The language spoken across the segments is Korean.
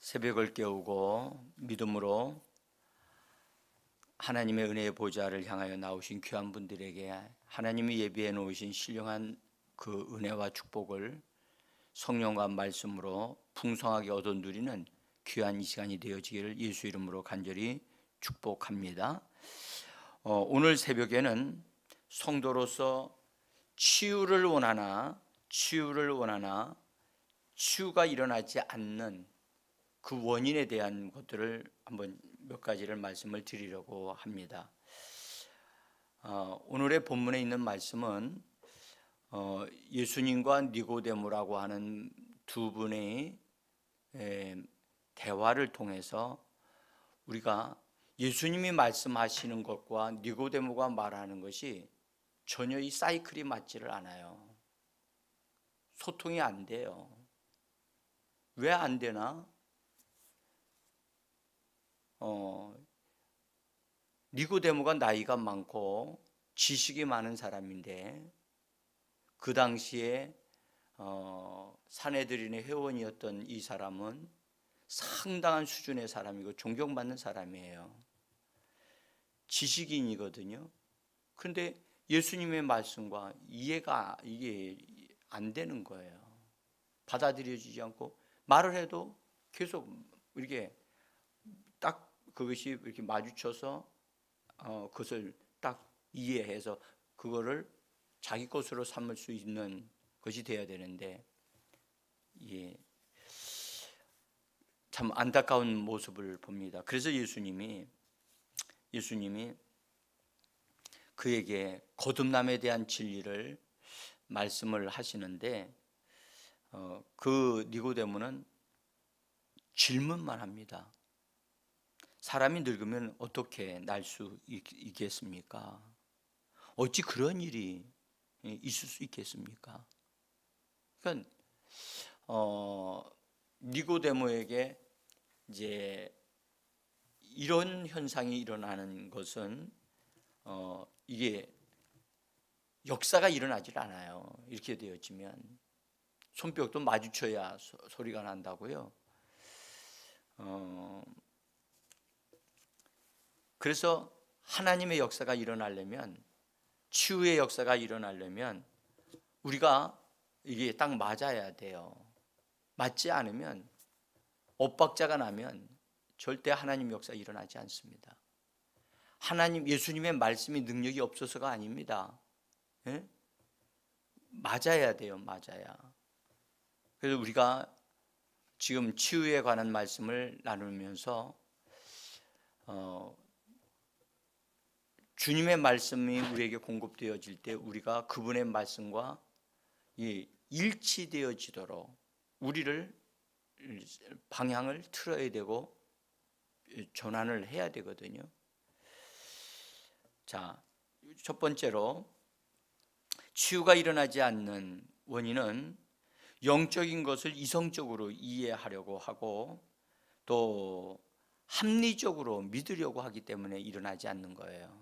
새벽을 깨우고 믿음으로 하나님의 은혜의 보좌를 향하여 나오신 귀한 분들에게 하나님이 예비해 놓으신 신령한 그 은혜와 축복을 성령과 말씀으로 풍성하게 얻어 누리는 귀한 이 시간이 되어지기를 예수 이름으로 간절히 축복합니다. 오늘 새벽에는 성도로서 치유를 원하나 치유가 일어나지 않는 그 원인에 대한 것들을 한번 몇 가지를 말씀을 드리려고 합니다. 오늘의 본문에 있는 말씀은 예수님과 니고데모라고 하는 두 분의 대화를 통해서 우리가 예수님이 말씀하시는 것과 니고데모가 말하는 것이 전혀 이 사이클이 맞지를 않아요. 소통이 안 돼요. 왜 안 되나? 니고데모가 나이가 많고 지식이 많은 사람인데 그 당시에 산헤드린의 회원이었던 이 사람은 상당한 수준의 사람이고 존경받는 사람이에요. 지식인이거든요. 그런데 예수님의 말씀과 이해가 이게 안 되는 거예요. 받아들여지지 않고 말을 해도 계속 이렇게 딱 그것이 이렇게 마주쳐서 그것을 딱 이해해서 그거를 자기 것으로 삼을 수 있는 것이 되어야 되는데 참 안타까운 모습을 봅니다. 그래서 예수님이 그에게 거듭남에 대한 진리를 말씀을 하시는데 그 니고데모는 질문만 합니다. 사람이 늙으면 어떻게 날 수 있겠습니까? 어찌 그런 일이 있을 수 있겠습니까? 그러니까 니고데모에게 이제 이런 현상이 일어나는 것은 이게 역사가 일어나질 않아요. 이렇게 되어지면 손뼉도 마주쳐야 소리가 난다고요. 그래서 하나님의 역사가 일어나려면, 치유의 역사가 일어나려면 우리가 이게 딱 맞아야 돼요. 맞지 않으면, 엇박자가 나면 절대 하나님 역사 일어나지 않습니다. 예수님의 말씀이 능력이 없어서가 아닙니다. 예? 맞아야 돼요. 맞아야. 그래서 우리가 지금 치유에 관한 말씀을 나누면서 주님의 말씀이 우리에게 공급되어질 때 우리가 그분의 말씀과 일치되어지도록 우리를 방향을 틀어야 되고 전환을 해야 되거든요. 자, 첫 번째로 치유가 일어나지 않는 원인은 영적인 것을 이성적으로 이해하려고 하고 또 합리적으로 믿으려고 하기 때문에 일어나지 않는 거예요.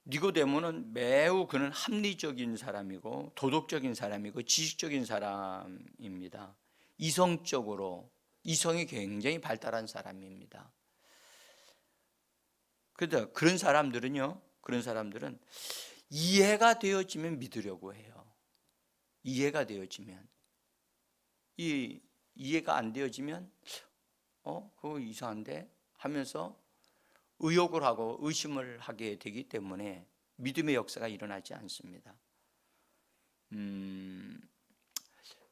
니고데모는 매우 그는 합리적인 사람이고 도덕적인 사람이고 지식적인 사람입니다. 이성이 굉장히 발달한 사람입니다. 그런데 그런 사람들은 이해가 되어지면 믿으려고 해요. 이해가 되어지면. 이해가 안 되어지면 그거 이상한데 하면서 의혹을 하고 의심을 하게 되기 때문에 믿음의 역사가 일어나지 않습니다.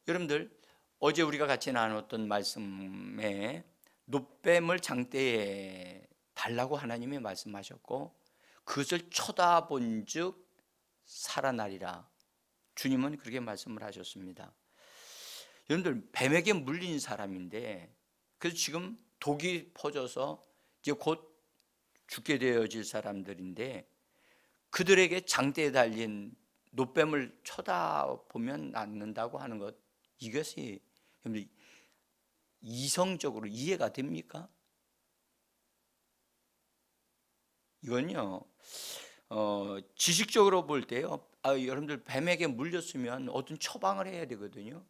여러분들 어제 우리가 같이 나눴던 말씀에 놋뱀을 장대에 달라고 하나님이 말씀하셨고 그것을 쳐다본 즉 살아나리라. 주님은 그렇게 말씀을 하셨습니다. 여러분들 뱀에게 물린 사람인데 그래서 지금 독이 퍼져서 이제 곧 죽게 되어질 사람들인데 그들에게 장대에 달린 놋뱀을 쳐다보면 낫는다고 하는 것, 이것이 이성적으로 이해가 됩니까? 이건요 지식적으로 볼 때요, 여러분들 뱀에게 물렸으면 어떤 처방을 해야 되거든요.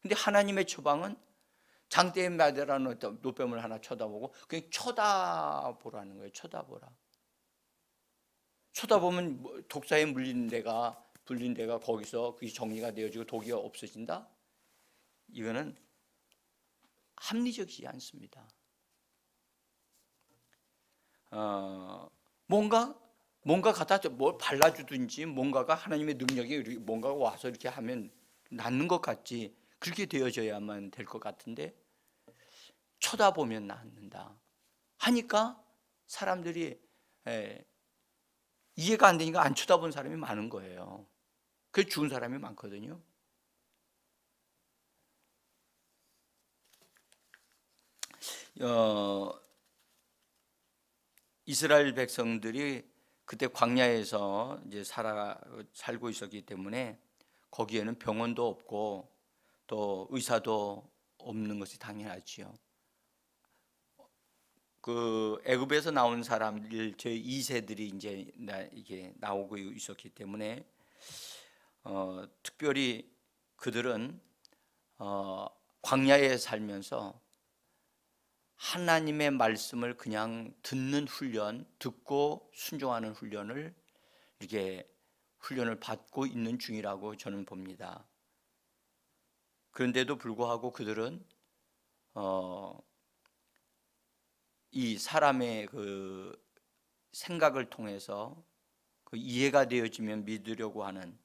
근데 하나님의 처방은 장대에 매달아놓은 노뱀을 하나 쳐다보고 그냥 쳐다보라는 거예요. 쳐다보라. 쳐다보면 독사에 물린 데가 거기서 그게 정리가 되어지고 독이 없어진다? 이거는 합리적이지 않습니다. 뭔가 갖다 뭘 발라주든지 뭔가가 하나님의 능력이 뭔가가 와서 이렇게 하면 낫는 것 같지, 그렇게 되어져야만 될 것 같은데 쳐다보면 낫는다 하니까 사람들이 이해가 안 되니까 안 쳐다본 사람이 많은 거예요. 그래서 죽은 사람이 많거든요. 이스라엘 백성들이 그때 광야에서 이제 살고 있었기 때문에 거기에는 병원도 없고 또 의사도 없는 것이 당연하지요. 그 애굽에서 나온 사람들 제 2세들이 이제 이게 나오고 있었기 때문에 특별히 그들은 광야에 살면서 하나님의 말씀을 그냥 듣는 훈련, 듣고 순종하는 훈련을 받고 있는 중이라고 저는 봅니다. 그런데도 불구하고 그들은 이 사람의 그 생각을 통해서 그 이해가 되어지면 믿으려고 하는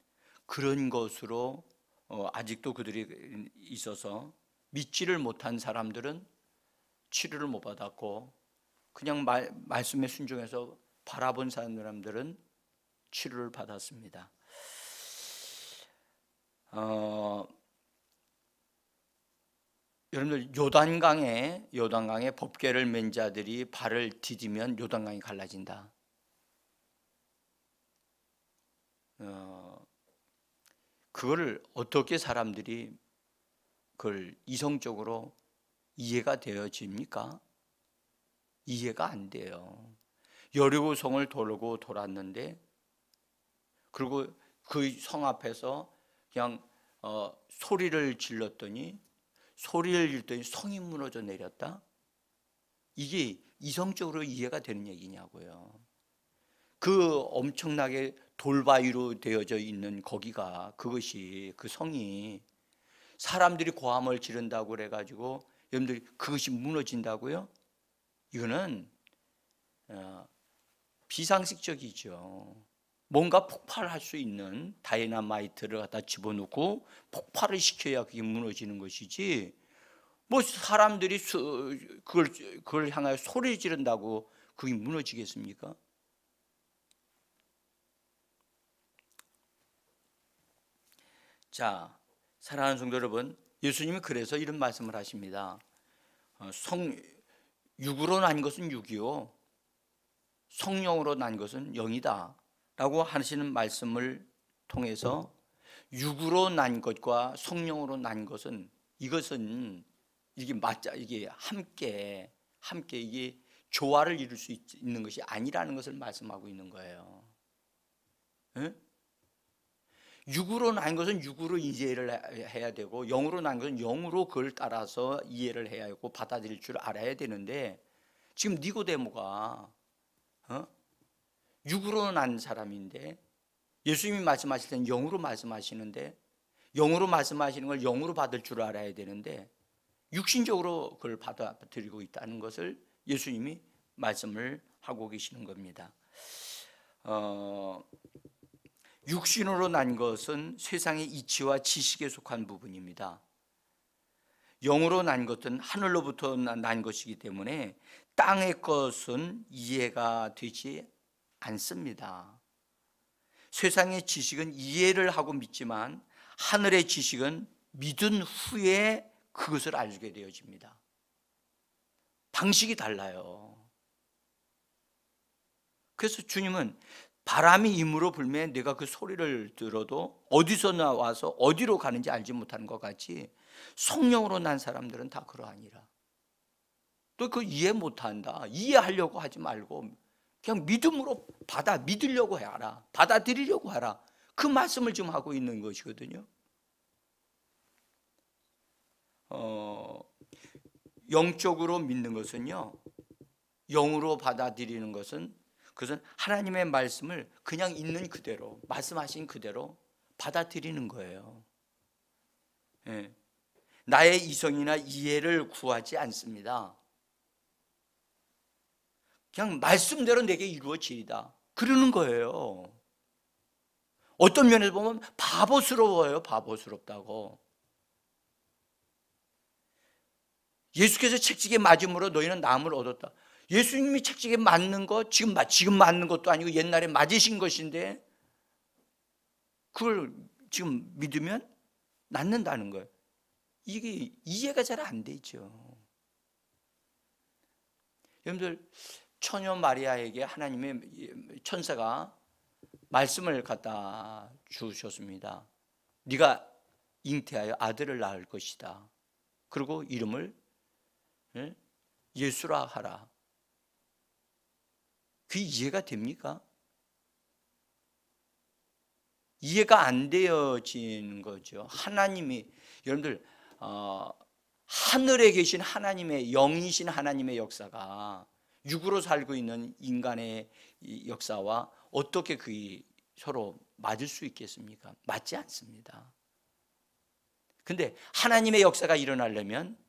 그런 것으로 아직도 그들이 있어서 믿지를 못한 사람들은 치료를 못 받았고, 그냥 말씀에 순종해서 바라본 사람들은 치료를 받았습니다. 여러분들 요단강에 법궤를 맨 자들이 발을 디디면 요단강이 갈라진다. 그거를 어떻게 사람들이 그걸 이성적으로 이해가 되어집니까? 이해가 안 돼요. 여리고성을 돌고 돌았는데, 그리고 그 성 앞에서 그냥 소리를 질렀더니 성이 무너져 내렸다? 이게 이성적으로 이해가 되는 얘기냐고요. 그 엄청나게 돌바위로 되어져 있는 그것이 그 성이 사람들이 고함을 지른다고 그래가지고 여러분들이 그것이 무너진다고요? 이거는 비상식적이죠. 뭔가 폭발할 수 있는 다이너마이트를 갖다 집어넣고 폭발을 시켜야 그게 무너지는 것이지, 뭐 사람들이 그걸 향하여 소리 지른다고 그게 무너지겠습니까? 자, 사랑하는 성도 여러분, 예수님이 그래서 이런 말씀을 하십니다. 육으로 난 것은 육이요, 성령으로 난 것은 영이다 라고 하시는 말씀을 통해서 육으로 난 것과 성령으로 난 것은 이게 함께 이게 조화를 이룰 수 있는 것이 아니라는 것을 말씀하고 있는 거예요. 네? 육으로 난 것은 육으로 이해를 해야 되고, 영으로 난 것은 영으로 그걸 따라서 이해를 해야 하고 받아들일 줄 알아야 되는데, 지금 니고데모가 육으로 난 사람인데 예수님이 말씀하실 때는 영으로 말씀하시는데, 영으로 말씀하시는 걸 영으로 받을 줄 알아야 되는데 육신적으로 그걸 받아들이고 있다는 것을 예수님이 말씀을 하고 계시는 겁니다. 육신으로 난 것은 세상의 이치와 지식에 속한 부분입니다. 영으로 난 것은 하늘로부터 난 것이기 때문에 땅의 것은 이해가 되지 않습니다. 세상의 지식은 이해를 하고 믿지만 하늘의 지식은 믿은 후에 그것을 알게 되어집니다. 방식이 달라요. 그래서 주님은 바람이 임으로 불면 내가 그 소리를 들어도 어디서 나와서 어디로 가는지 알지 못하는 것 같이 성령으로 난 사람들은 다 그러하니라. 또 그 이해 못한다, 이해하려고 하지 말고 그냥 믿음으로 믿으려고 해라. 받아들이려고 하라. 그 말씀을 지금 하고 있는 것이거든요. 영적으로 믿는 것은요, 영으로 받아들이는 것은 그것은 하나님의 말씀을 그냥 있는 그대로, 말씀하신 그대로 받아들이는 거예요. 예. 나의 이성이나 이해를 구하지 않습니다. 그냥 말씀대로 내게 이루어지리다, 그러는 거예요. 어떤 면에서 보면 바보스러워요. 바보스럽다고. 예수께서 채찍에 맞음으로 너희는 나음을 얻었다. 예수님이 채찍에 맞는 거 지금 맞는 것도 아니고 옛날에 맞으신 것인데 그걸 지금 믿으면 낫는다는 거예요. 이게 이해가 잘 안 되죠. 여러분들, 처녀 마리아에게 하나님의 천사가 말씀을 갖다 주셨습니다. 네가 잉태하여 아들을 낳을 것이다. 그리고 이름을 예수라 하라. 그게 이해가 됩니까? 이해가 안 되어지는 거죠. 하나님이, 여러분들, 하늘에 계신 하나님의, 영이신 하나님의 역사가 육으로 살고 있는 인간의 역사와 어떻게 그게 서로 맞을 수 있겠습니까? 맞지 않습니다. 근데 하나님의 역사가 일어나려면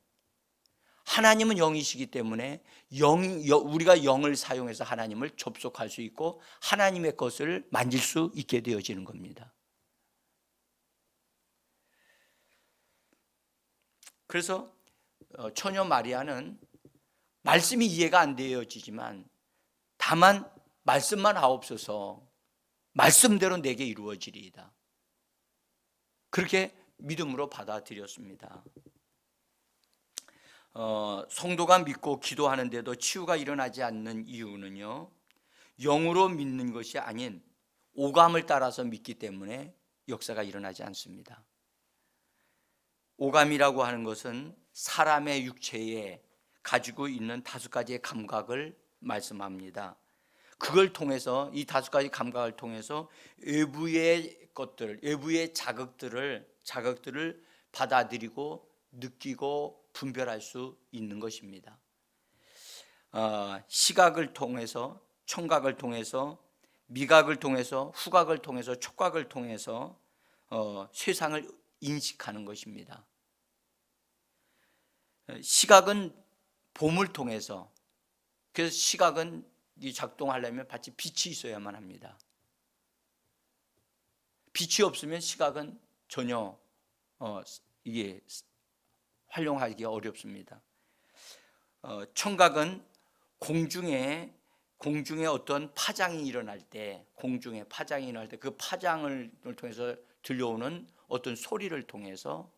하나님은 영이시기 때문에 우리가 영을 사용해서 하나님을 접속할 수 있고 하나님의 것을 만질 수 있게 되어지는 겁니다. 그래서 처녀 마리아는 말씀이 이해가 안 되어지지만 다만 말씀만 하옵소서, 말씀대로 내게 이루어지리이다, 그렇게 믿음으로 받아들였습니다. 성도가 믿고 기도하는데도 치유가 일어나지 않는 이유는요, 영으로 믿는 것이 아닌 오감을 따라서 믿기 때문에 역사가 일어나지 않습니다. 오감이라고 하는 것은 사람의 육체에 가지고 있는 5가지의 감각을 말씀합니다. 그걸 통해서, 이 5가지 감각을 통해서 외부의 것들, 외부의 자극들을 받아들이고 느끼고 분별할 수 있는 것입니다. 시각을 통해서, 청각을 통해서, 미각을 통해서, 후각을 통해서, 촉각을 통해서 세상을 인식하는 것입니다. 시각은 봄을 통해서, 그래서 시각은 작동하려면 마치 빛이 있어야만 합니다. 빛이 없으면 시각은 전혀 이게 활용하기 어렵습니다. 청각은 공중에 어떤 파장이 일어날 때, 그 파장을 통해서 들려오는 어떤 소리를 통해서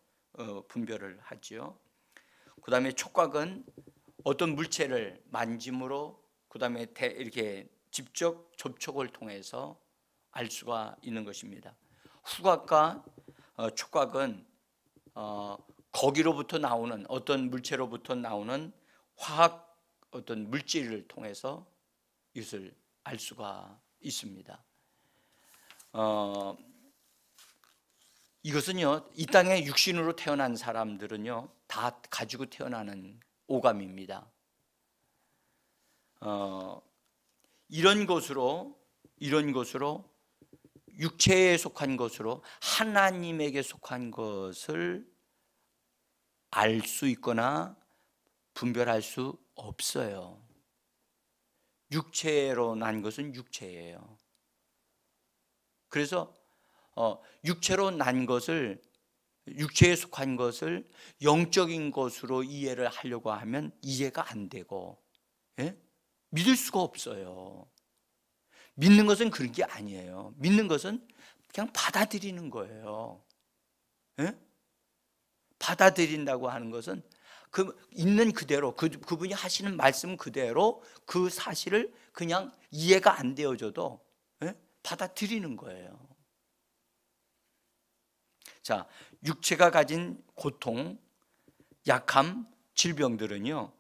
분별을 하죠. 그 다음에 촉각은 어떤 물체를 만짐으로, 그 다음에 이렇게 직접 접촉을 통해서 알 수가 있는 것입니다. 후각과 촉각은 거기로부터 나오는 어떤 물체로부터 나오는 화학 어떤 물질을 통해서 이것을 알 수가 있습니다. 이것은요, 이 땅에 육신으로 태어난 사람들은요 다 가지고 태어나는 오감입니다. 이런 것으로 육체에 속한 것으로 하나님에게 속한 것을 알 수 있거나 분별할 수 없어요. 육체로 난 것은 육체예요. 그래서 육체로 난 것을, 육체에 속한 것을 영적인 것으로 이해를 하려고 하면 이해가 안 되고, 믿을 수가 없어요. 믿는 것은 그런 게 아니에요. 믿는 것은 그냥 받아들이는 거예요. 받아들인다고 하는 것은 그 있는 그대로, 그분이 하시는 말씀 그대로 그 사실을 그냥 이해가 안 되어져도 받아들이는 거예요. 자, 육체가 가진 고통, 약함, 질병들은요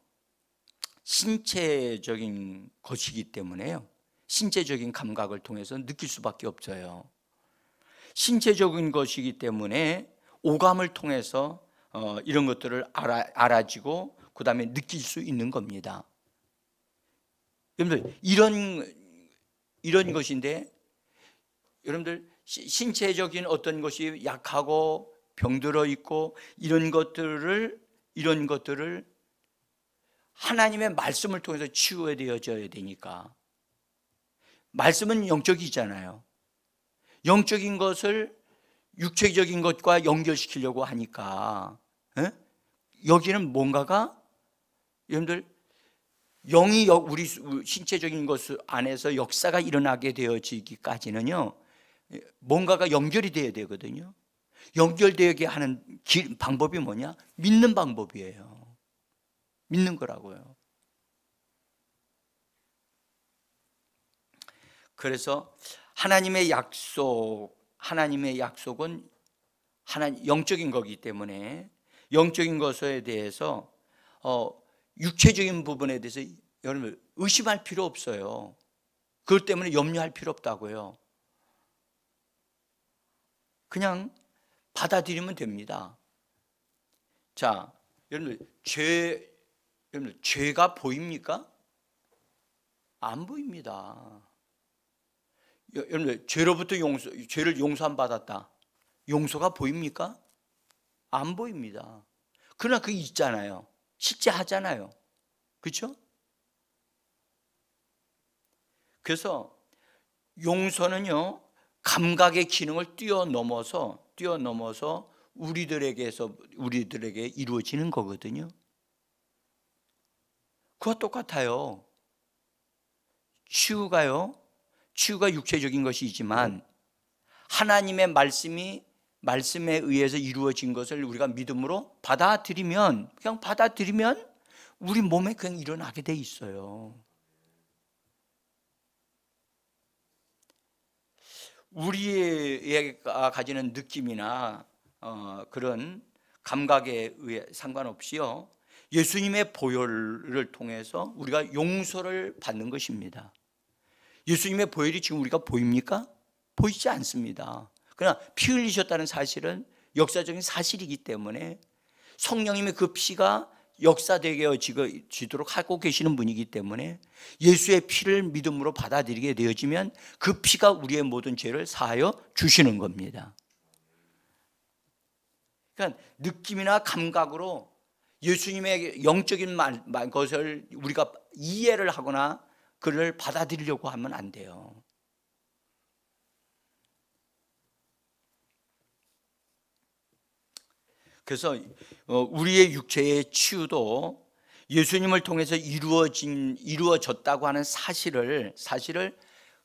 신체적인 것이기 때문에요 신체적인 감각을 통해서 느낄 수밖에 없어요. 신체적인 것이기 때문에 오감을 통해서 이런 것들을 알아지고 그 다음에 느낄 수 있는 겁니다. 여러분들 이런 것인데, 여러분들 신체적인 어떤 것이 약하고 병들어 있고 이런 것들을 하나님의 말씀을 통해서 치유되어져야 되니까. 말씀은 영적이잖아요. 영적인 것을 육체적인 것과 연결시키려고 하니까 여기는 뭔가가, 여러분들, 영이 우리 신체적인 것 안에서 역사가 일어나게 되어지기까지는요, 뭔가가 연결이 돼야 되거든요. 연결되게 하는 방법이 뭐냐? 믿는 방법이에요. 믿는 거라고요. 그래서 하나님의 약속은 영적인 거기 때문에 영적인 것에 대해서 육체적인 부분에 대해서 여러분 의심할 필요 없어요. 그것 때문에 염려할 필요 없다고요. 그냥 받아들이면 됩니다. 자, 여러분 죄가 보입니까? 안 보입니다. 여러분, 죄를 용서함 받았다. 용서가 보입니까? 안 보입니다. 그러나 그게 있잖아요. 실제 하잖아요. 그렇죠? 그래서 용서는요, 감각의 기능을 뛰어넘어서 우리들에게 이루어지는 거거든요. 그와 똑같아요. 치유가 육체적인 것이지만 하나님의 말씀에 의해서 이루어진 것을 우리가 믿음으로 받아들이면 우리 몸에 그냥 일어나게 돼 있어요. 우리가 가지는 느낌이나 그런 감각에 의해 상관없이요, 예수님의 보혈을 통해서 우리가 용서를 받는 것입니다. 예수님의 보혈이 지금 우리가 보입니까? 보이지 않습니다. 그러나 피 흘리셨다는 사실은 역사적인 사실이기 때문에 성령님의 그 피가 역사되어지도록 하고 계시는 분이기 때문에 예수의 피를 믿음으로 받아들이게 되어지면 그 피가 우리의 모든 죄를 사하여 주시는 겁니다. 그러니까 느낌이나 감각으로 예수님의 영적인 것을 우리가 이해를 하거나 그를 받아들이려고 하면 안 돼요. 그래서 우리의 육체의 치유도 예수님을 통해서 이루어졌다고 하는 사실을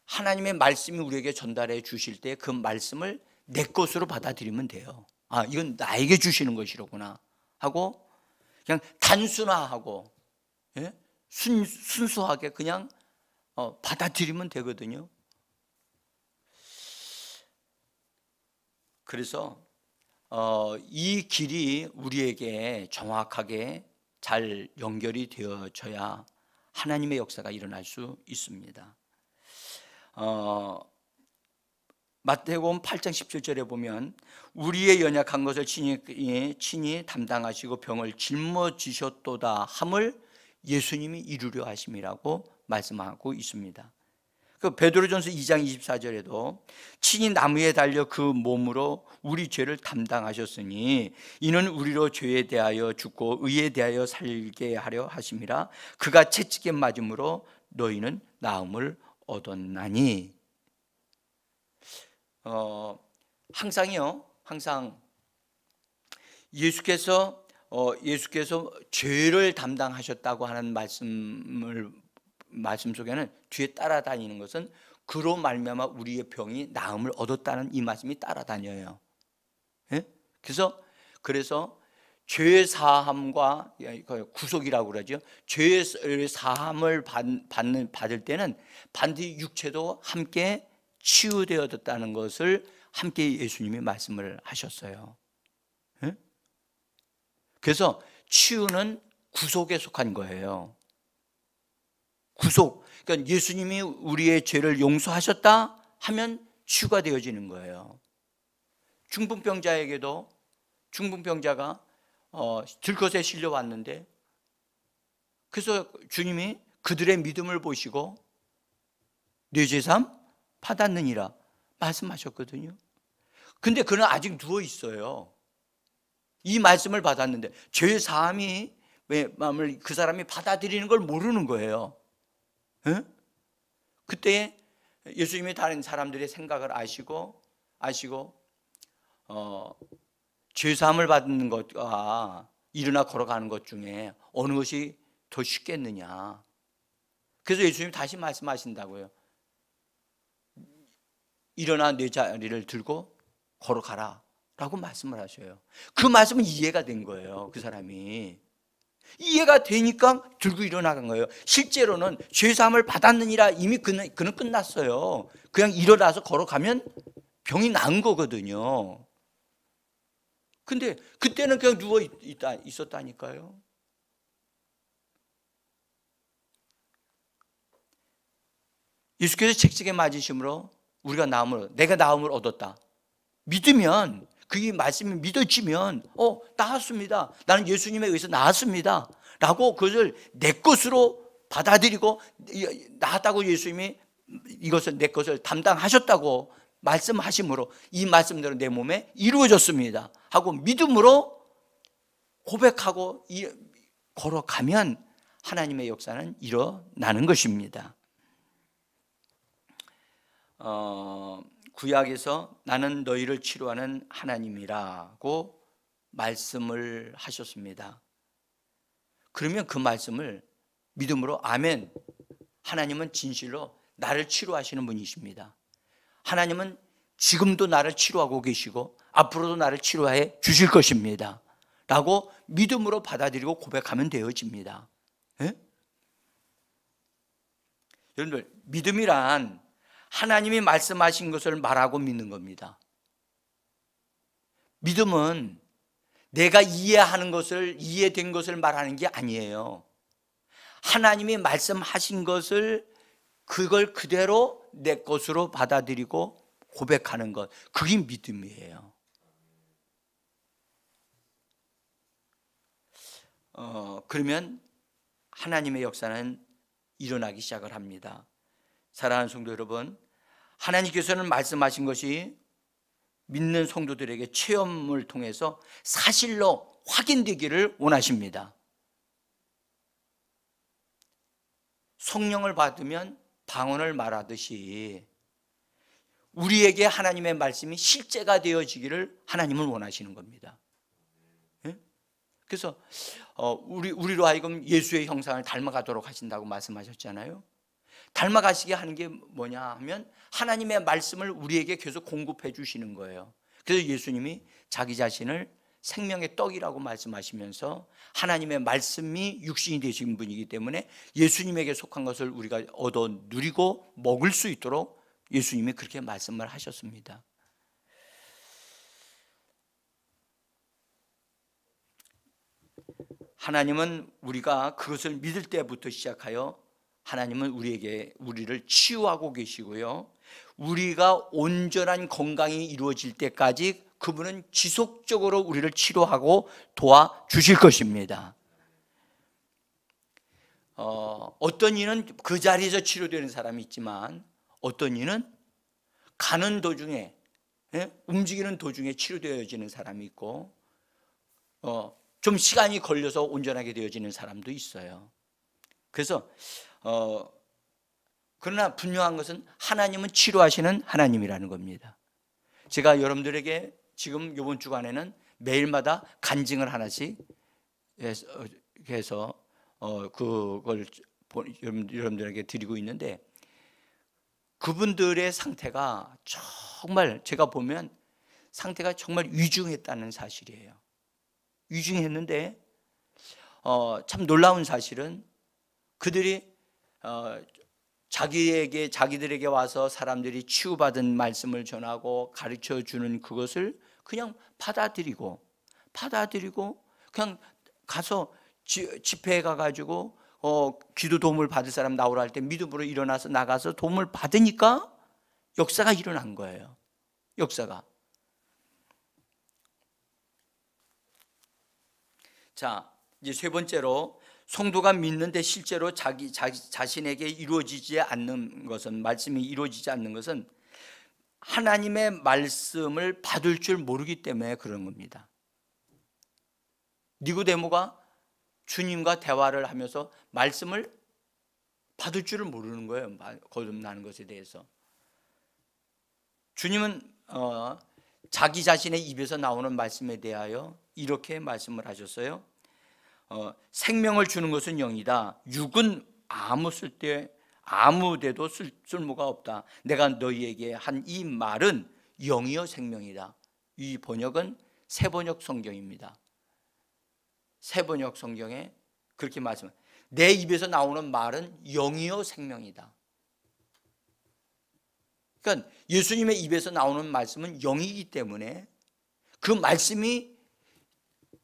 하나님의 말씀이 우리에게 전달해 주실 때 그 말씀을 내 것으로 받아들이면 돼요. 아, 이건 나에게 주시는 것이로구나 하고 그냥 단순화하고 순수하게 그냥 받아들이면 되거든요. 그래서 이 길이 우리에게 정확하게 잘 연결이 되어져야 하나님의 역사가 일어날 수 있습니다. 마태복음 8장 17절에 보면 우리의 연약한 것을 친히 담당하시고 병을 짊어지셨도다 함을 예수님이 이루려 하심이라고 말씀하고 있습니다. 그 베드로전서 2장 24절에도 친히 나무에 달려 그 몸으로 우리 죄를 담당하셨으니 이는 우리로 죄에 대하여 죽고 의에 대하여 살게 하려 하심이라. 그가 채찍에 맞음으로 너희는 나음을 얻었나니. 항상 예수께서 죄를 담당하셨다고 하는 말씀 속에는 뒤에 따라다니는 것은 그로 말미암아 우리의 병이 나음을 얻었다는 이 말씀이 따라다녀요. 그래서 죄 사함과 구속이라고 그러죠. 죄 사함을 받을 때는 반드시 육체도 함께 치유되어졌다는 것을 함께 예수님이 말씀을 하셨어요. 그래서 치유는 구속에 속한 거예요. 구속. 그러니까 예수님이 우리의 죄를 용서하셨다 하면 치유가 되어지는 거예요. 중풍병자에게도 중풍병자가 들것에 실려왔는데, 그래서 주님이 그들의 믿음을 보시고 내 죄사함 받았느니라 말씀하셨거든요. 근데 그는 아직 누워 있어요. 이 말씀을 받았는데 죄사함이 마음을 그 사람이 받아들이는 걸 모르는 거예요. 에? 그때 예수님이 다른 사람들의 생각을 아시고 죄사함을 받는 것과 일어나 걸어가는 것 중에 어느 것이 더 쉽겠느냐. 그래서 예수님이 다시 말씀하신다고요. 일어나 내 자리를 들고 걸어가라 라고 말씀을 하셔요. 그 말씀은 이해가 된 거예요. 그 사람이 이해가 되니까 들고 일어나간 거예요. 실제로는 죄사함을 받았느니라 이미 그는 끝났어요. 그냥 일어나서 걸어가면 병이 나은 거거든요. 근데 그때는 그냥 누워 있었다니까요. 예수께서 책찍에 맞으심으로 우리가 내가 나음을 얻었다. 믿으면, 그게 말씀이 믿어지면 나았습니다. 나는 예수님에 의해서 나았습니다 라고 그것을 내 것으로 받아들이고, 나았다고 예수님이 이것을 내 것을 담당하셨다고 말씀하심으로 이 말씀대로 내 몸에 이루어졌습니다 하고 믿음으로 고백하고 걸어가면 하나님의 역사는 일어나는 것입니다. 구약에서 나는 너희를 치료하는 하나님이라고 말씀을 하셨습니다. 그러면 그 말씀을 믿음으로 아멘, 하나님은 진실로 나를 치료하시는 분이십니다. 하나님은 지금도 나를 치료하고 계시고 앞으로도 나를 치료해 주실 것입니다 라고 믿음으로 받아들이고 고백하면 되어집니다. 예? 여러분들, 믿음이란 하나님이 말씀하신 것을 말하고 믿는 겁니다. 믿음은 내가 이해하는 것을, 이해된 것을 말하는 게 아니에요. 하나님이 말씀하신 것을 그걸 그대로 내 것으로 받아들이고 고백하는 것, 그게 믿음이에요. 그러면 하나님의 역사는 일어나기 시작을 합니다. 사랑하는 성도 여러분, 하나님께서는 말씀하신 것이 믿는 성도들에게 체험을 통해서 사실로 확인되기를 원하십니다. 성령을 받으면 방언을 말하듯이 우리에게 하나님의 말씀이 실제가 되어지기를 하나님은 원하시는 겁니다. 예? 그래서 우리로 하여금 예수의 형상을 닮아가도록 하신다고 말씀하셨잖아요. 닮아가시게 하는 게 뭐냐 하면 하나님의 말씀을 우리에게 계속 공급해 주시는 거예요. 그래서 예수님이 자기 자신을 생명의 떡이라고 말씀하시면서 하나님의 말씀이 육신이 되신 분이기 때문에 예수님에게 속한 것을 우리가 얻어 누리고 먹을 수 있도록 예수님이 그렇게 말씀을 하셨습니다. 하나님은 우리가 그것을 믿을 때부터 시작하여 하나님은 우리를 치유하고 계시고요, 우리가 온전한 건강이 이루어질 때까지 그분은 지속적으로 우리를 치료하고 도와주실 것입니다. 어떤 이는 그 자리에서 치료되는 사람이 있지만 어떤 이는 가는 도중에, 움직이는 도중에 치료되어지는 사람이 있고 좀 시간이 걸려서 온전하게 되어지는 사람도 있어요. 그래서 그러나 분명한 것은 하나님은 치료하시는 하나님이라는 겁니다. 제가 여러분들에게 지금 이번 주간에는 매일마다 간증을 하나씩 해서 그걸 여러분들에게 드리고 있는데, 그분들의 상태가 정말 제가 보면 상태가 정말 위중했다는 사실이에요. 위중했는데 참 놀라운 사실은 그들이 자기들에게 와서 사람들이 치유받은 말씀을 전하고 가르쳐 주는 그것을 그냥 받아들이고 그냥 가서 집회에 가가지고 기도 도움을 받을 사람 나오라 할 때 믿음으로 일어나서 나가서 도움을 받으니까 역사가 일어난 거예요. 역사가. 자, 이제 세 번째로 성도가 믿는데 실제로 자신에게 이루어지지 않는 것은, 말씀이 이루어지지 않는 것은 하나님의 말씀을 받을 줄 모르기 때문에 그런 겁니다. 니고데모가 주님과 대화를 하면서 말씀을 받을 줄을 모르는 거예요. 거듭나는 것에 대해서. 주님은 자기 자신의 입에서 나오는 말씀에 대하여 이렇게 말씀을 하셨어요. 생명을 주는 것은 영이다. 육은 아무데도 쓸모가 없다. 내가 너희에게 한 이 말은 영이요 생명이다. 이 번역은 새번역 성경입니다. 새번역 성경에 그렇게 말씀합니다. 내 입에서 나오는 말은 영이요 생명이다. 그러니까 예수님의 입에서 나오는 말씀은 영이기 때문에 그 말씀이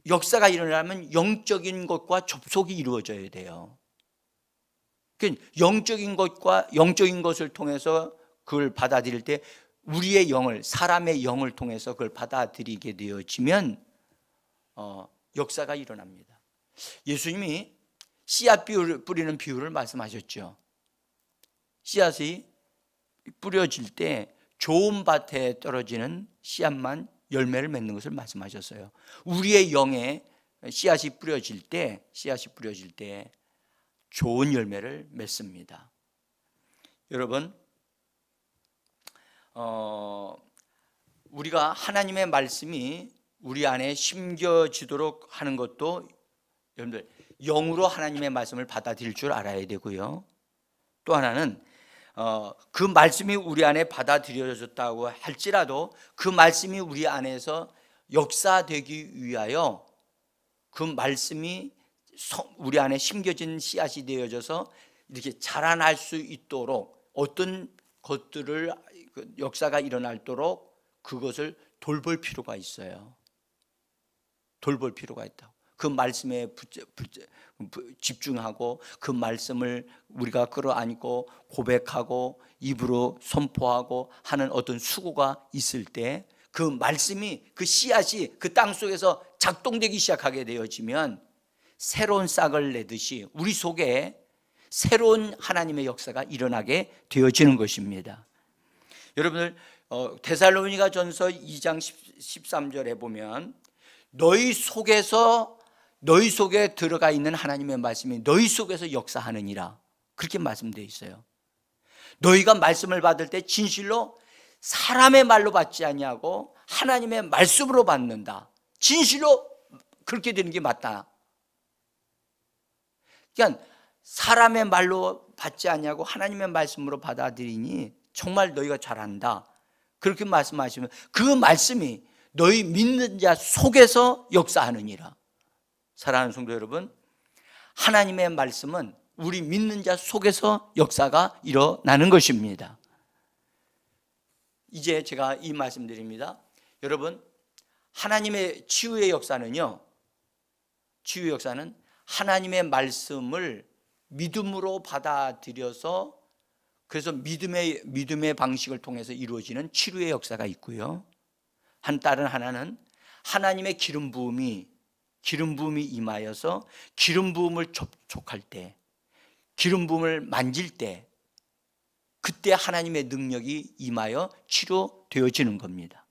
역사가 일어나면 영적인 것과 접속이 이루어져야 돼요. 그러니까 영적인 것을 통해서 그걸 받아들일 때 우리의 영을, 사람의 영을 통해서 그걸 받아들이게 되어지면 역사가 일어납니다. 예수님이 씨앗 뿌리는 비유를 말씀하셨죠. 씨앗이 뿌려질 때 좋은 밭에 떨어지는 씨앗만 열매를 맺는 것을 말씀하셨어요. 우리의 영에 씨앗이 뿌려질 때 좋은 열매를 맺습니다. 여러분, 우리가 하나님의 말씀이 우리 안에 심겨지도록 하는 것도 여러분들 영으로 하나님의 말씀을 받아들일 줄 알아야 되고요. 또 하나는 그 말씀이 우리 안에 받아들여졌다고 할지라도 그 말씀이 우리 안에서 역사되기 위하여 그 말씀이 우리 안에 심겨진 씨앗이 되어져서 이렇게 자라날 수 있도록 어떤 것들을 역사가 일어나도록 그것을 돌볼 필요가 있어요. 돌볼 필요가 있다고. 그 말씀에 집중하고 그 말씀을 우리가 끌어안고 고백하고 입으로 선포하고 하는 어떤 수고가 있을 때 그 말씀이, 그 씨앗이 그 땅 속에서 작동되기 시작하게 되어지면 새로운 싹을 내듯이 우리 속에 새로운 하나님의 역사가 일어나게 되어지는 것입니다. 여러분들 데살로니가 전서 2장 13절에 보면 너희 속에 들어가 있는 하나님의 말씀이 너희 속에서 역사하느니라, 그렇게 말씀되어 있어요. 너희가 말씀을 받을 때 진실로 사람의 말로 받지 아니하고 하나님의 말씀으로 받는다. 진실로 그렇게 되는 게 맞다. 그러니까 사람의 말로 받지 아니하고 하나님의 말씀으로 받아들이니 정말 너희가 잘한다. 그렇게 말씀하시면 그 말씀이 너희 믿는 자 속에서 역사하느니라. 사랑하는 성도 여러분, 하나님의 말씀은 우리 믿는 자 속에서 역사가 일어나는 것입니다. 이제 제가 이 말씀드립니다. 여러분, 하나님의 치유의 역사는요, 치유의 역사는 하나님의 말씀을 믿음으로 받아들여서 그래서 믿음의 방식을 통해서 이루어지는 치료의 역사가 있고요. 다른 하나는 하나님의 기름 부음이 임하여서 기름 부음을 접촉할 때, 기름 부음을 만질 때 그때 하나님의 능력이 임하여 치료되어지는 겁니다.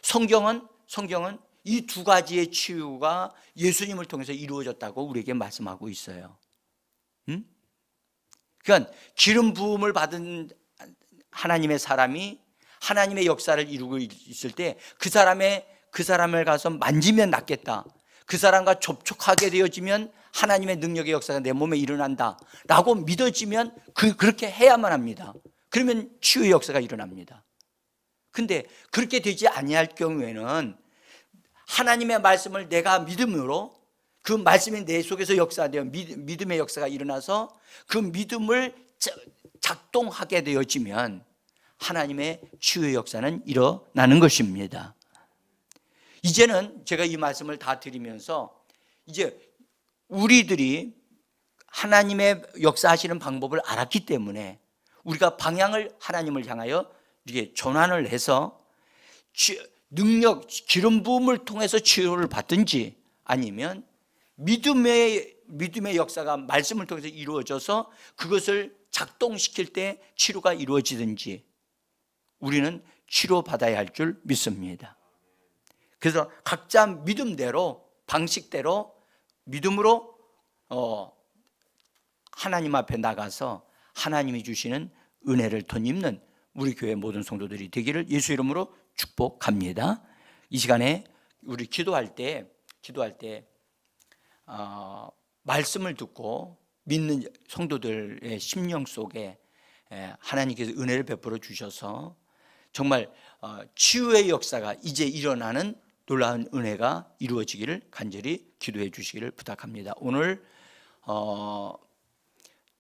성경은 이 두 가지의 치유가 예수님을 통해서 이루어졌다고 우리에게 말씀하고 있어요. 그러니까 기름 부음을 받은 하나님의 사람이 하나님의 역사를 이루고 있을 때 그 사람을 가서 만지면 낫겠다, 그 사람과 접촉하게 되어지면 하나님의 능력의 역사가 내 몸에 일어난다 라고 믿어지면 그렇게 해야만 합니다. 그러면 치유의 역사가 일어납니다. 근데 그렇게 되지 아니할 경우에는 하나님의 말씀을 내가 믿음으로, 그 말씀이 내 속에서 역사되어 믿음의 역사가 일어나서 그 믿음을 작동하게 되어지면 하나님의 치유의 역사는 일어나는 것입니다. 이제는 제가 이 말씀을 다 드리면서 이제 우리들이 하나님의 역사하시는 방법을 알았기 때문에 우리가 방향을 하나님을 향하여 이렇게 전환을 해서 능력, 기름 부음을 통해서 치료를 받든지 아니면 믿음의 역사가 말씀을 통해서 이루어져서 그것을 작동시킬 때 치료가 이루어지든지 우리는 치료받아야 할 줄 믿습니다. 그래서 각자 믿음대로 방식대로 믿음으로 하나님 앞에 나가서 하나님이 주시는 은혜를 덧입는 우리 교회 모든 성도들이 되기를 예수 이름으로 축복합니다. 이 시간에 우리 기도할 때 말씀을 듣고 믿는 성도들의 심령 속에 하나님께서 은혜를 베풀어 주셔서 정말 치유의 역사가 이제 일어나는 놀라운 은혜가 이루어지기를 간절히 기도해 주시기를 부탁합니다. 오늘